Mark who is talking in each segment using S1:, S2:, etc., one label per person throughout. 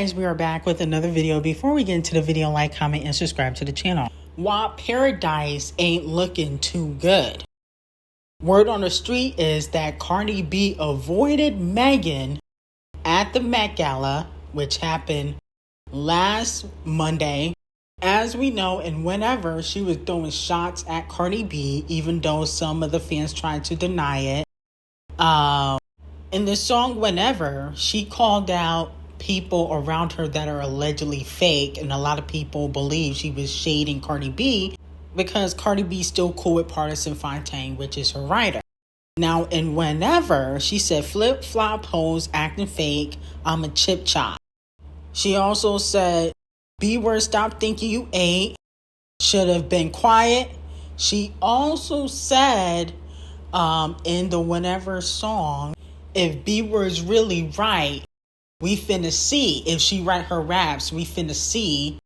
S1: guys, we are back with another video. Before we get into the video, like, comment, and subscribe to the channel. WAP Paradise ain't looking too good. Word on the street is that Cardi B avoided Megan at the Met Gala, which happened last Monday. As we know, and whenever she was throwing shots at Cardi B, even though some of the fans tried to deny it. In the song Whenever, she called out people around her that are allegedly fake, and a lot of people believe she was shading Cardi B because Cardi B's still cool with Partisan Fontaine, which is her writer. Now, in Whenever, she said, flip, flop, hoes, acting fake, I'm a chip chop. She also said, B-word, stop thinking you ate, should have been quiet. She also said in the Whenever song, if B-word's really right, we finna see. If she write her raps, we finna see.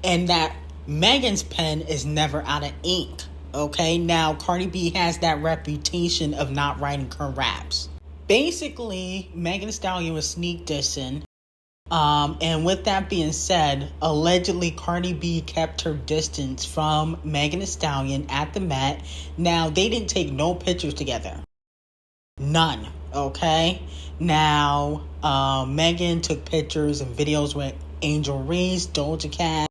S1: And that Megan's pen is never out of ink. Okay, now Cardi B has that reputation of not writing her raps. Basically, Megan Thee Stallion was sneak dissing. And with that being said, allegedly Cardi B kept her distance from Megan Thee Stallion at the Met. Now, they didn't take no pictures together. None. Okay? Now, Megan took pictures and videos with Angel Reese, Doja Cat,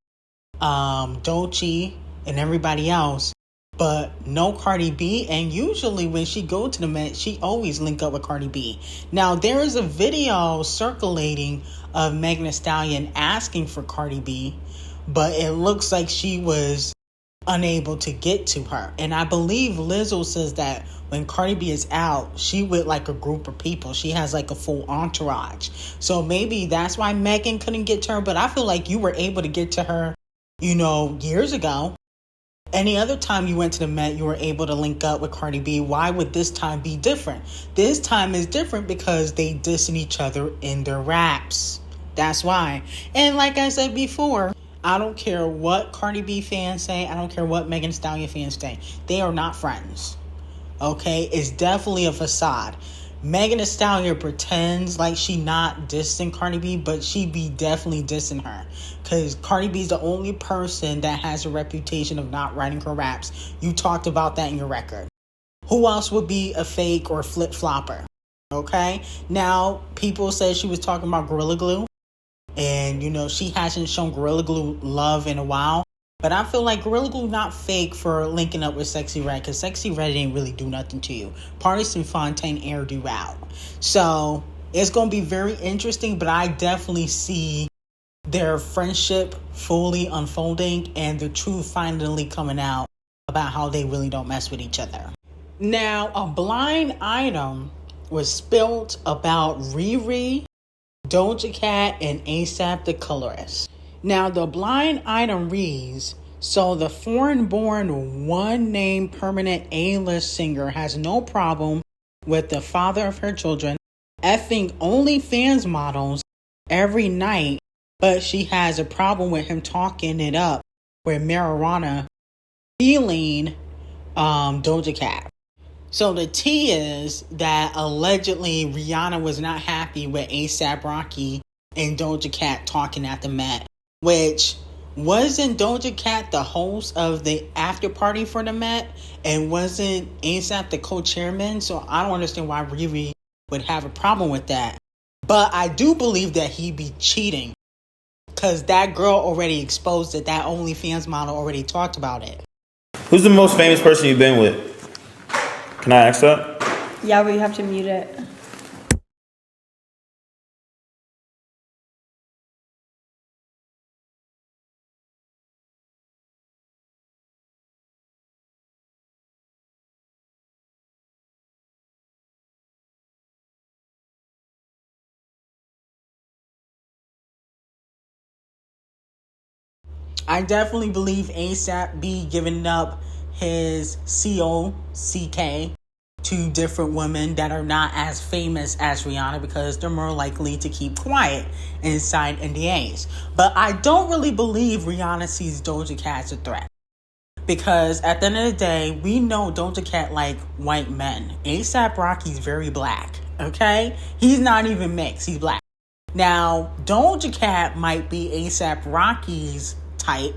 S1: D0JA, and everybody else. But no Cardi B, and usually when she go to the Met, she always link up with Cardi B. Now, there is a video circulating of Megan Thee Stallion asking for Cardi B, but it looks like she was unable to get to her. And I believe Lizzo says that when Cardi B is out, she with like a group of people. She has like a full entourage. So maybe that's why Megan couldn't get to her, but I feel like you were able to get to her, years ago. Any other time you went to the Met, you were able to link up with Cardi B. Why would this time be different? This time is different because they dissing each other in their raps. That's why. And like I said before, I don't care what Cardi B fans say. I don't care what Megan Thee Stallion fans say. They are not friends. Okay? It's definitely a facade. Megan Thee Stallion pretends like she not dissing Cardi B, but she be definitely dissing her. Because Cardi B is the only person that has a reputation of not writing her raps. You talked about that in your record. Who else would be a fake or flip-flopper? Okay? Now, people say she was talking about Gorilla Glue. And, she hasn't shown Gorilla Glue love in a while. But I feel like Gorilla Glue not fake for linking up with Sexy Red, because Sexy Red didn't really do nothing to you. Partisan Fontaine aired you out. So it's going to be very interesting, but I definitely see their friendship fully unfolding and the truth finally coming out about how they really don't mess with each other. Now, a blind item was spilled about Riri, Doja Cat, and ASAP the Colorist. Now, the blind item reads, so the foreign-born one-name permanent A-list singer has no problem with the father of her children effing OnlyFans models every night, but she has a problem with him talking it up with marijuana feeling Doja Cat. So the tea is that allegedly Rihanna was not happy with A$AP Rocky and Doja Cat talking at the Met. Which, wasn't Doja Cat the host of the after party for the Met? And wasn't A$AP the co-chairman? So I don't understand why Riri would have a problem with that. But I do believe that he be cheating. Because that girl already exposed it. That OnlyFans model already talked about it.
S2: Who's the most famous person you've been with? Can I ask that?
S3: Yeah, but you have to mute it.
S1: I definitely believe A$AP be giving up his COCK to different women that are not as famous as Rihanna because they're more likely to keep quiet and sign NDAs. But I don't really believe Rihanna sees Doja Cat as a threat. Because at the end of the day, we know Doja Cat like white men. A$AP Rocky's very black, okay? He's not even mixed, he's black. Now, Doja Cat might be ASAP Rocky's type.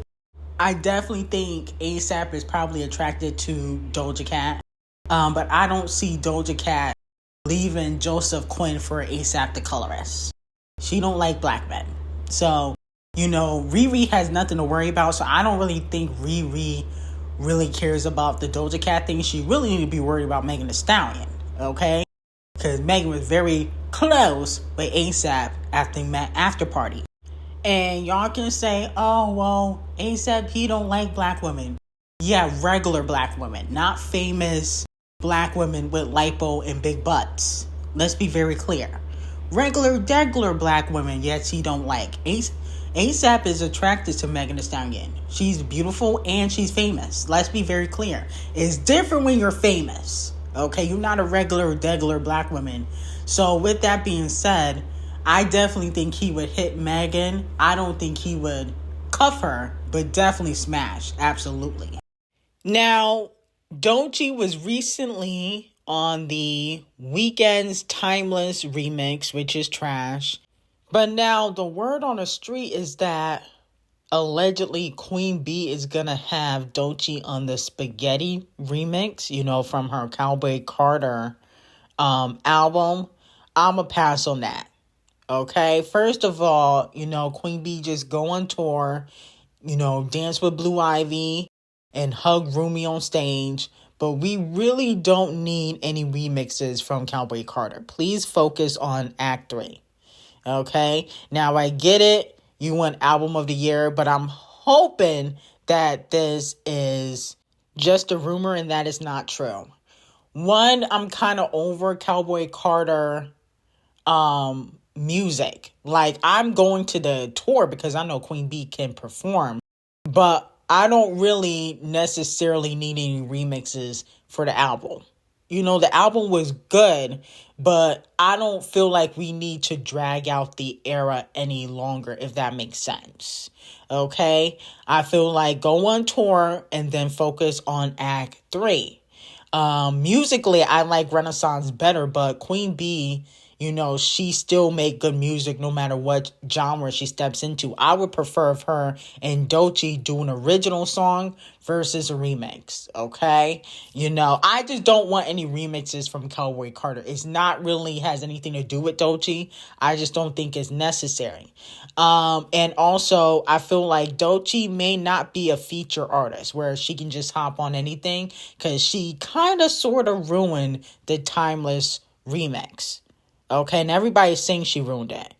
S1: I definitely think ASAP is probably attracted to Doja Cat. But I don't see Doja Cat leaving Joseph Quinn for ASAP the colorist. She don't like black men. So, Riri has nothing to worry about. So I don't really think Riri really cares about the Doja Cat thing. She really need to be worried about Megan Thee Stallion. Okay? Because Megan was very close with ASAP after party. And y'all can say, oh, well, ASAP, he don't like black women. Yeah, regular black women, not famous black women with lipo and big butts. Let's be very clear. Regular black women, yes, he don't like. ASAP is attracted to Megan Thee Stallion. She's beautiful and she's famous. Let's be very clear. It's different when you're famous. Okay, you're not a regular black woman. So with that being said, I definitely think he would hit Megan. I don't think he would cuff her, but definitely smash. Absolutely. Now, D0JA was recently on the Weeknd's Timeless remix, which is trash. But now the word on the street is that allegedly Queen B is going to have D0JA on the Spaghetti remix, from her Cowboy Carter album. I'm going to pass on that. Okay, first of all, Queen B just go on tour, dance with Blue Ivy and hug Rumi on stage. But we really don't need any remixes from Cowboy Carter. Please focus on Act 3. Okay, now I get it. You want Album of the Year, but I'm hoping that this is just a rumor and that is not true. One, I'm kind of over Cowboy Carter music. Like, I'm going to the tour because I know Queen B can perform, but I don't really necessarily need any remixes for the album. The album was good, but I don't feel like we need to drag out the era any longer, if that makes sense. Okay? I feel like go on tour and then focus on Act 3. Musically, I like Renaissance better, but Queen B, she still make good music no matter what genre she steps into. I would prefer if her and D0JA do an original song versus a remix, okay? I just don't want any remixes from Cowboy Carter. It's not really has anything to do with D0JA. I just don't think it's necessary. And also, I feel like D0JA may not be a feature artist where she can just hop on anything because she kind of sort of ruined the Timeless remix. Okay, and everybody's saying she ruined it.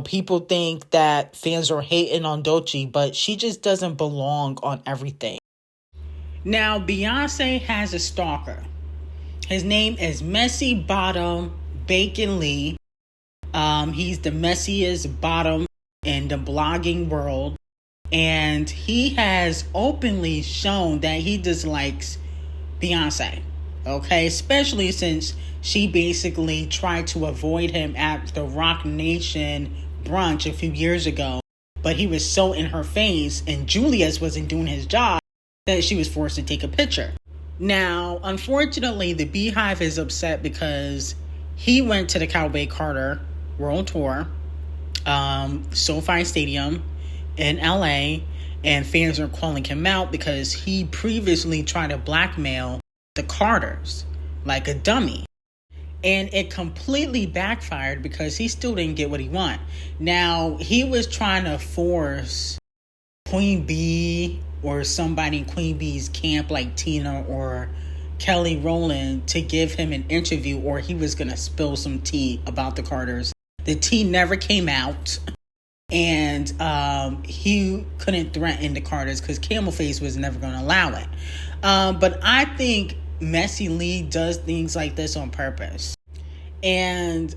S1: People think that fans are hating on D0JA, but she just doesn't belong on everything. Now, Beyoncé has a stalker. His name is Messy Bottom Bacon Lee. He's the messiest bottom in the blogging world. And he has openly shown that he dislikes Beyoncé. Okay, especially since she basically tried to avoid him at the Rock Nation brunch a few years ago. But he was so in her face and Julius wasn't doing his job that she was forced to take a picture. Now, unfortunately, the Beehive is upset because he went to the Cowboy Carter World Tour, SoFi Stadium in LA, and fans are calling him out because he previously tried to blackmail the Carters like a dummy. And it completely backfired because he still didn't get what he wanted. Now, he was trying to force Queen B or somebody in Queen B's camp like Tina or Kelly Rowland to give him an interview, or he was going to spill some tea about the Carters. The tea never came out. And he couldn't threaten the Carters because Camel Face was never going to allow it. But I think Messy Lee does things like this on purpose. And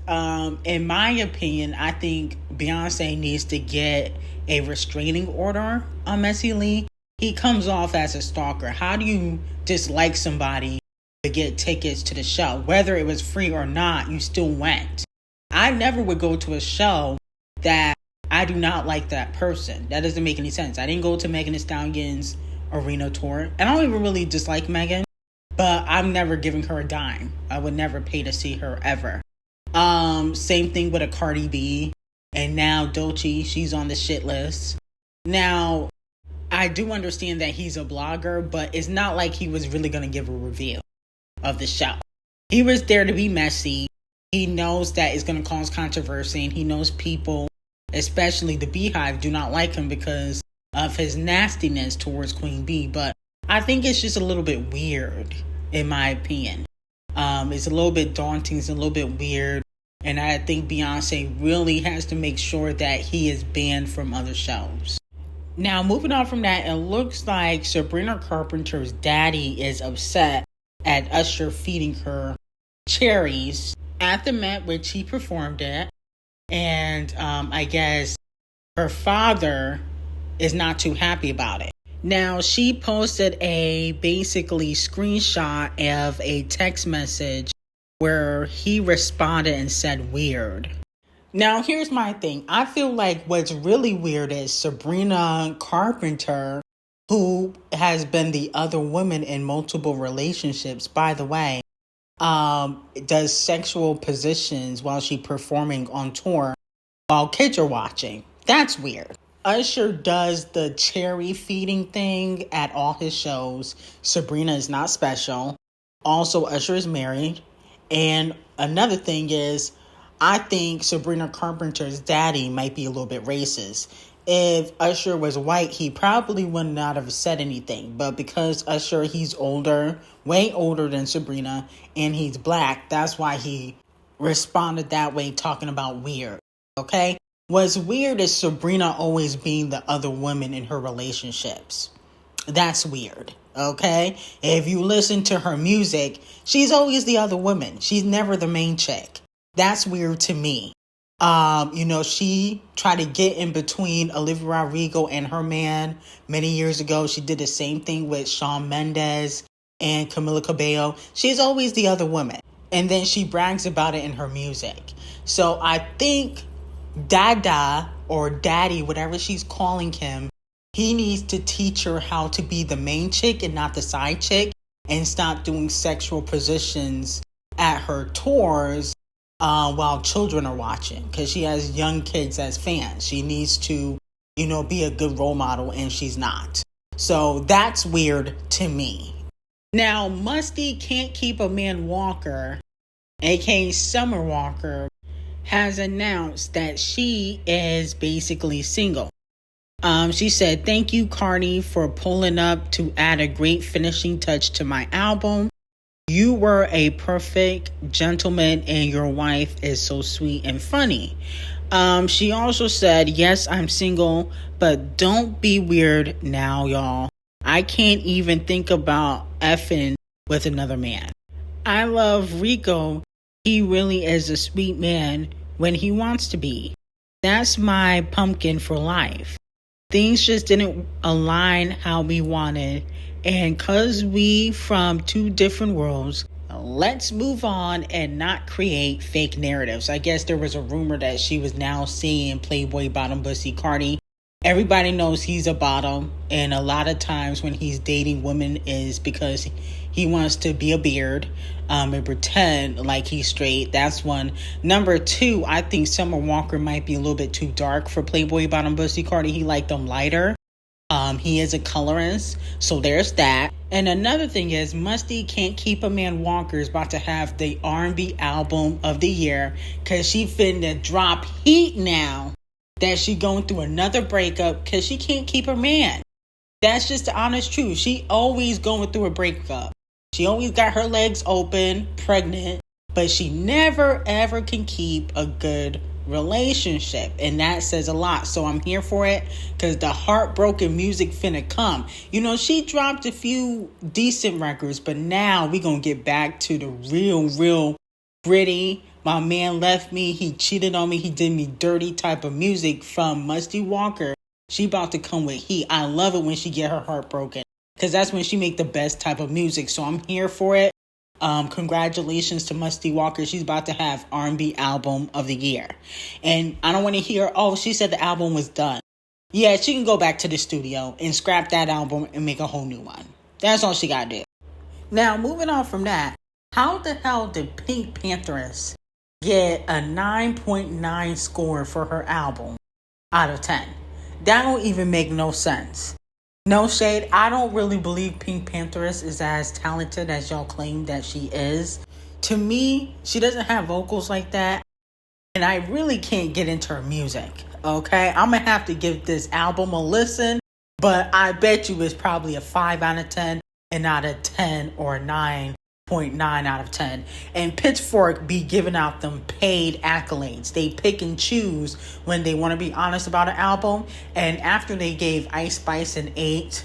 S1: in my opinion, I think Beyonce needs to get a restraining order on Messy Lee. He comes off as a stalker. How do you dislike somebody to get tickets to the show? Whether it was free or not, you still went. I never would go to a show that I do not like that person. That doesn't make any sense. I didn't go to Megan Thee Stallion's arena tour. And I don't even really dislike Megan, but I'm never giving her a dime. I would never pay to see her ever. Same thing with a Cardi B. And now D0JA, she's on the shit list. Now, I do understand that he's a blogger, but it's not like he was really going to give a review of the show. He was there to be messy. He knows that it's going to cause controversy, and he knows people, especially the Beehive, do not like him because of his nastiness towards Queen Bee. But I think it's just a little bit weird, in my opinion. It's a little bit daunting. It's a little bit weird. And I think Beyonce really has to make sure that he is banned from other shows. Now, moving on from that, it looks like Sabrina Carpenter's daddy is upset at Usher feeding her cherries at the Met, which he performed at. And I guess her father is not too happy about it. Now, she posted a basically screenshot of a text message where he responded and said weird. Now, here's my thing. I feel like what's really weird is Sabrina Carpenter, who has been the other woman in multiple relationships, by the way, does sexual positions while she's performing on tour while kids are watching. That's weird. Usher does the cherry feeding thing at all his shows. Sabrina is not special. Also, Usher is married. And another thing is, I think Sabrina Carpenter's daddy might be a little bit racist. If Usher was white, he probably would not have said anything. But because Usher, he's older, way older than Sabrina, and he's black, that's why he responded that way, talking about weird. Okay? What's weird is Sabrina always being the other woman in her relationships. That's weird. Okay? If you listen to her music, she's always the other woman. She's never the main chick. That's weird to me. She tried to get in between Olivia Rodrigo and her man many years ago. She did the same thing with Shawn Mendes and Camila Cabello. She's always the other woman. And then she brags about it in her music. So I think Dada or Daddy, whatever she's calling him, he needs to teach her how to be the main chick and not the side chick, and stop doing sexual positions at her tours while children are watching, because she has young kids as fans. She needs to, be a good role model, and she's not. So that's weird to me. Now, Musty Can't Keep a Man Walker, aka Summer Walker, has announced that she is basically single. She said, "Thank you, Cardi, for pulling up to add a great finishing touch to my album. You were a perfect gentleman and your wife is so sweet and funny." She also said, "Yes, I'm single, but don't be weird now, y'all. I can't even think about effing with another man. I love Rico. He really is a sweet man when he wants to be. That's my pumpkin for life. Things just didn't align how we wanted. And 'cause we from two different worlds, let's move on and not create fake narratives." I guess there was a rumor that she was now seeing Playboy bottom pussy Cardi. Everybody knows he's a bottom, and a lot of times when he's dating women is because he wants to be a beard and pretend like he's straight. That's one. Number two, I think Summer Walker might be a little bit too dark for Playboy bottom pussy Cardi. He liked them lighter. He is a colorist, so there's that. And another thing is, Musty Can't Keep a Man Walker is about to have the R&B album of the year, because she finna drop heat now that she going through another breakup because she can't keep her man. That's just the honest truth. She always going through a breakup. She always got her legs open, pregnant, but she never ever can keep a good relationship, and that says a lot. So I'm here for it, because the heartbroken music finna come. She dropped a few decent records, but now we gonna get back to the real gritty, my man left me, he cheated on me, he did me dirty type of music from Musty Walker. She about to come with heat. I love it when she get her heart broken, because that's when she make the best type of music. So I'm here for it. Congratulations to Musty Walker. She's about to have R&B album of the year. And I don't want to hear, "Oh, she said the album was done." Yeah, she can go back to the studio and scrap that album and make a whole new one. That's all she got to do. Now, moving on from that, how the hell did Pink Pantheress get a 9.9 score for her album out of 10. That don't even make no sense. No shade. I don't really believe Pink Pantheress is as talented as y'all claim that she is. To me, she doesn't have vocals like that. And I really can't get into her music. Okay? I'm going to have to give this album a listen. But I bet you it's probably a 5 out of 10 and not a 10 or a 9.9 out of 10. And Pitchfork be giving out them paid accolades. They pick and choose when they want to be honest about an album. And after they gave Ice Spice an 8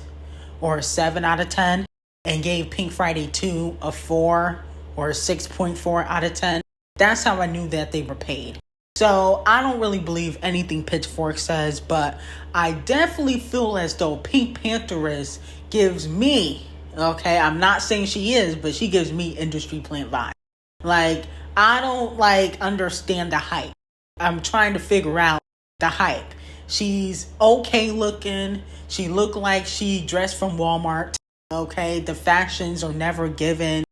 S1: or a 7 out of 10 and gave Pink Friday 2 a 4 or a 6.4 out of 10, that's how I knew that they were paid. So I don't really believe anything Pitchfork says, but I definitely feel as though Pink Pantheress gives me, okay, I'm not saying she is, but she gives me industry plant vibe. Like, I don't understand the hype. I'm trying to figure out the hype. She's okay looking. She looked like she dressed from Walmart. Okay, the fashions are never given.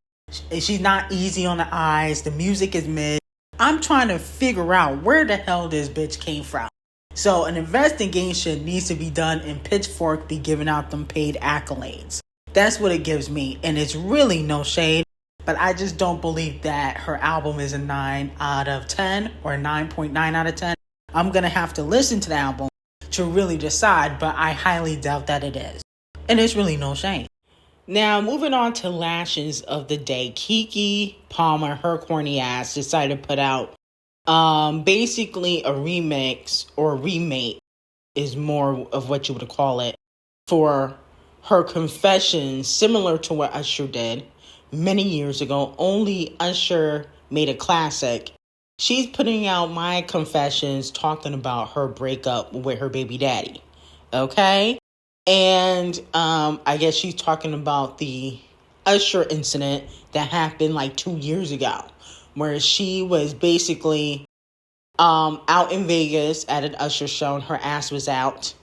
S1: She's not easy on the eyes. The music is mid. I'm trying to figure out where the hell this bitch came from. So an investigation needs to be done and Pitchfork be giving out them paid accolades. That's what it gives me. And it's really no shade. But I just don't believe that her album is a 9 out of 10 or a 9.9 out of 10. I'm going to have to listen to the album to really decide. But I highly doubt that it is. And it's really no shame. Now, moving on to lashes of the day. Keke Palmer, her corny ass, decided to put out basically a remix or remake is more of what you would call it for her confessions, similar to what Usher did many years ago. Only Usher made a classic. She's putting out My Confessions, talking about her breakup with her baby daddy. Okay? And I guess she's talking about the Usher incident that happened like 2 years ago, where she was basically out in Vegas at an Usher show and her ass was out.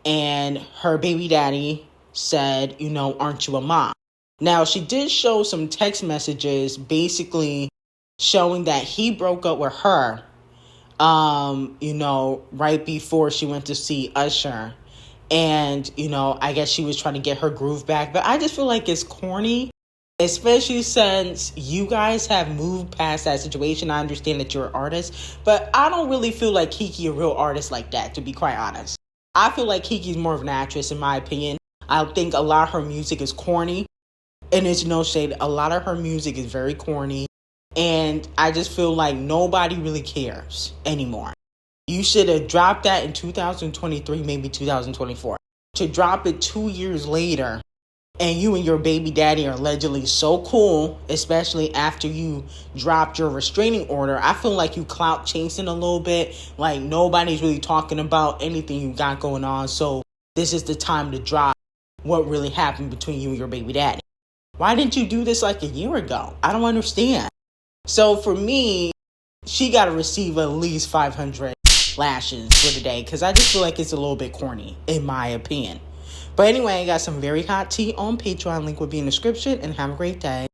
S1: And her baby daddy said, you know, aren't you a mom? Now, she did show some text messages basically showing that he broke up with her, you know, right before she went to see Usher. And, you know, I guess she was trying to get her groove back. But I just feel like it's corny, especially since you guys have moved past that situation. I understand that you're an artist, but I don't really feel like Keke a real artist like that, to be quite honest. I feel like Keke's more of an actress, in my opinion. I think a lot of her music is corny, and it's no shade. A lot of her music is very corny, and I just feel like nobody really cares anymore. You should have dropped that in 2023, maybe 2024. To drop it 2 years later, and you and your baby daddy are allegedly so cool, especially after you dropped your restraining order. I feel like you clout chasing a little bit. Like, nobody's really talking about anything you got going on. So this is the time to drop what really happened between you and your baby daddy. Why didn't you do this like a year ago? I don't understand. So for me, she got to receive at least 500 lashes for the day, because I just feel like it's a little bit corny, in my opinion. But anyway, I got some very hot tea on Patreon. Link will be in the description, and have a great day.